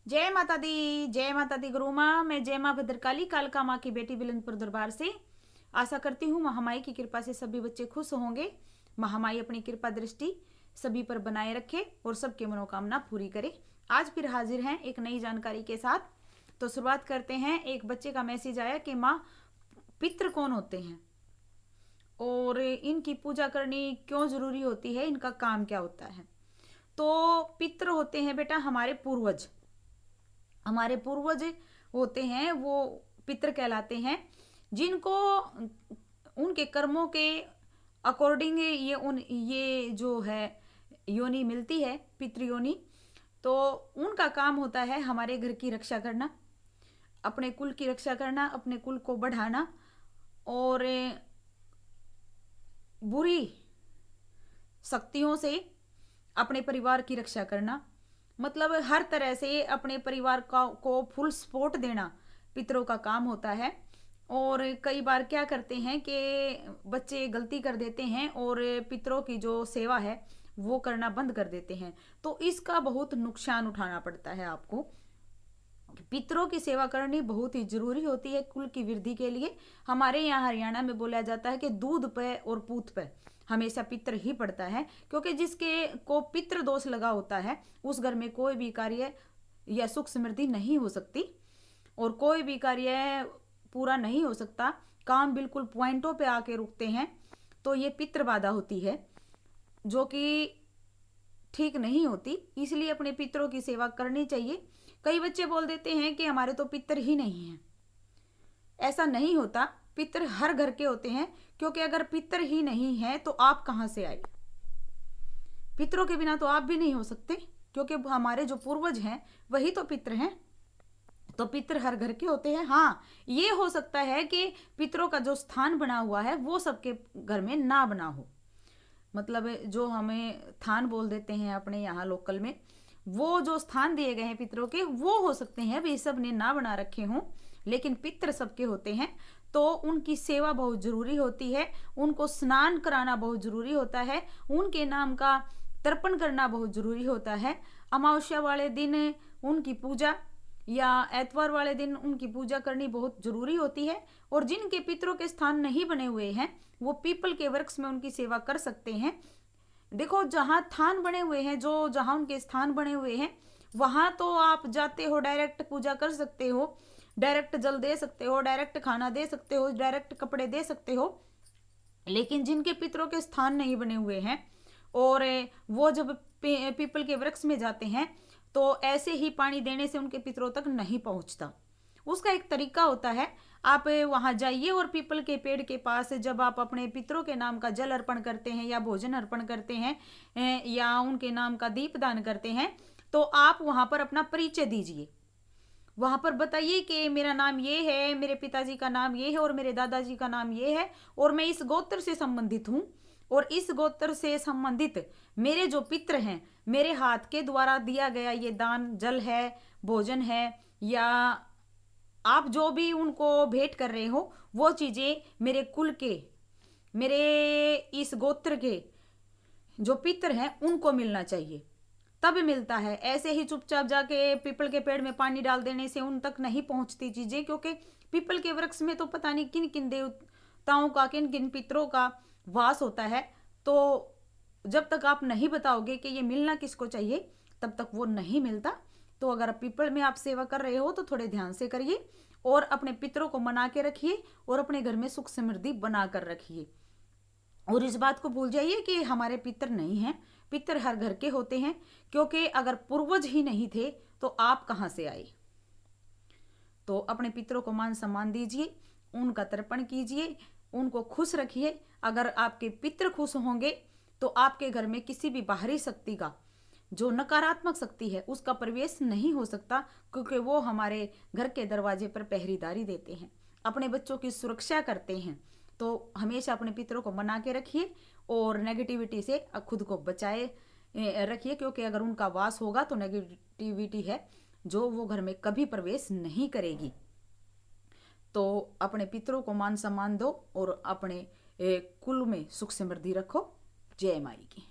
जय माता दी, जय माता दी गुरु माँ। मैं जय माँ भद्रकाली कालका माँ की बेटी बिलंदपुर दरबार से आशा करती हूँ महामाई की कृपा से सभी बच्चे खुश होंगे। महामाई अपनी कृपा दृष्टि सभी पर बनाए रखे और सबके मनोकामना पूरी करे। आज फिर हाजिर हैं एक नई जानकारी के साथ। तो शुरुआत करते हैं। एक बच्चे का मैसेज आया कि माँ, पितृ कौन होते हैं और इनकी पूजा करनी क्यों जरूरी होती है, इनका काम क्या होता है। तो पितृ होते हैं बेटा हमारे पूर्वज। हमारे पूर्वज होते हैं वो पितृ कहलाते हैं, जिनको उनके कर्मों के अकॉर्डिंग ये जो है योनि मिलती है, पितृ योनि। तो उनका काम होता है हमारे घर की रक्षा करना, अपने कुल की रक्षा करना, अपने कुल को बढ़ाना और बुरी शक्तियों से अपने परिवार की रक्षा करना। मतलब हर तरह से अपने परिवार को फुल सपोर्ट देना पितरों का काम होता है। और कई बार क्या करते हैं कि बच्चे गलती कर देते हैं और पितरों की जो सेवा है वो करना बंद कर देते हैं, तो इसका बहुत नुकसान उठाना पड़ता है आपको। पितरों की सेवा करनी बहुत ही जरूरी होती है कुल की वृद्धि के लिए। हमारे यहाँ हरियाणा में बोला जाता है कि दूध पे और पूत पे हमेशा पितृ ही पड़ता है, क्योंकि जिसके को पितृ दोष लगा होता है उस घर में कोई भी कार्य या सुख समृद्धि नहीं हो सकती और कोई भी कार्य पूरा नहीं हो सकता। काम बिल्कुल पॉइंटों पे आके रुकते हैं। तो ये पितृ बाधा होती है जो कि ठीक नहीं होती, इसलिए अपने पितरों की सेवा करनी चाहिए। कई बच्चे बोल देते हैं कि हमारे तो पितर ही नहीं हैं। ऐसा नहीं होता, पितर हर घर के होते हैं, क्योंकि अगर पितर ही नहीं है तो आप कहां से आए। पितरों के बिना तो आप भी नहीं हो सकते, क्योंकि हमारे जो पूर्वज हैं वही तो पितर हैं। तो पितर हर घर के होते हैं। हाँ, ये हो सकता है कि पितरों का जो स्थान बना हुआ है वो सबके घर में ना बना हो। मतलब जो हमें थान बोल देते हैं अपने यहाँ लोकल में, वो जो स्थान दिए गए हैं पितरों के वो हो सकते हैं भी सब ने ना बना रखे हों, लेकिन पितर सबके होते हैं। तो उनकी सेवा बहुत जरूरी होती है, उनको स्नान कराना बहुत जरूरी होता है, उनके नाम का तर्पण करना बहुत जरूरी होता है। अमावस्या वाले दिन उनकी पूजा या एतवार वाले दिन उनकी पूजा करनी बहुत जरूरी होती है। और जिनके पितरों के स्थान नहीं बने हुए हैं वो पीपल के वृक्ष में उनकी सेवा कर सकते हैं। देखो, जहां थान बने हुए हैं, जो जहां उनके स्थान बने हुए हैं वहां तो आप जाते हो, डायरेक्ट पूजा कर सकते हो, डायरेक्ट जल दे सकते हो, डायरेक्ट खाना दे सकते हो, डायरेक्ट कपड़े दे सकते हो। लेकिन जिनके पितरों के स्थान नहीं बने हुए हैं और वो जब पीपल के वृक्ष में जाते हैं तो ऐसे ही पानी देने से उनके पितरों तक नहीं पहुंचता। उसका एक तरीका होता है, आप वहां जाइए और पीपल के पेड़ के पास जब आप अपने पितरों के नाम का जल अर्पण करते हैं या भोजन अर्पण करते हैं या उनके नाम का दीप दान करते हैं, तो आप वहां पर अपना परिचय दीजिए। वहां पर बताइए कि मेरा नाम ये है, मेरे पिताजी का नाम ये है और मेरे दादाजी का नाम ये है और मैं इस गोत्र से संबंधित हूँ और इस गोत्र से संबंधित मेरे जो पित्र हैं, मेरे हाथ के द्वारा दिया गया ये दान जल है, भोजन है, या आप जो भी उनको भेंट कर रहे हो वो चीजें मेरे कुल के, मेरे इस गोत्र के जो पितर हैं उनको मिलना चाहिए, तब मिलता है। ऐसे ही चुपचाप जाके पीपल के पेड़ में पानी डाल देने से उन तक नहीं पहुंचती चीजें, क्योंकि पीपल के वृक्ष में तो पता नहीं किन किन देवताओं का, किन किन पितरों का वास होता है। तो जब तक आप नहीं बताओगे कि ये मिलना किसको चाहिए तब तक वो नहीं मिलता। तो अगर पीपल में आप सेवा कर रहे हो तो थोड़े ध्यान से करिए और अपने पितरों को मना के रखिए और अपने घर में सुख समृद्धि बना कर रखिए। और इस बात को भूल जाइए कि हमारे पितर नहीं हैं, पितर हर घर के होते हैं, क्योंकि अगर पूर्वज ही नहीं थे तो आप कहां से आए। तो अपने पितरों को मान सम्मान दीजिए, उनका तर्पण कीजिए, उनको खुश रखिए। अगर आपके पितर खुश होंगे तो आपके घर में किसी भी बाहरी शक्ति का, जो नकारात्मक शक्ति है, उसका प्रवेश नहीं हो सकता, क्योंकि वो हमारे घर के दरवाजे पर पहरेदारी देते हैं, अपने बच्चों की सुरक्षा करते हैं। तो हमेशा अपने पितरों को मना के रखिए और नेगेटिविटी से खुद को बचाए रखिए, क्योंकि अगर उनका वास होगा तो नेगेटिविटी है जो वो घर में कभी प्रवेश नहीं करेगी। तो अपने पितरों को मान सम्मान दो और अपने कुल में सुख समृद्धि रखो। जय माई की।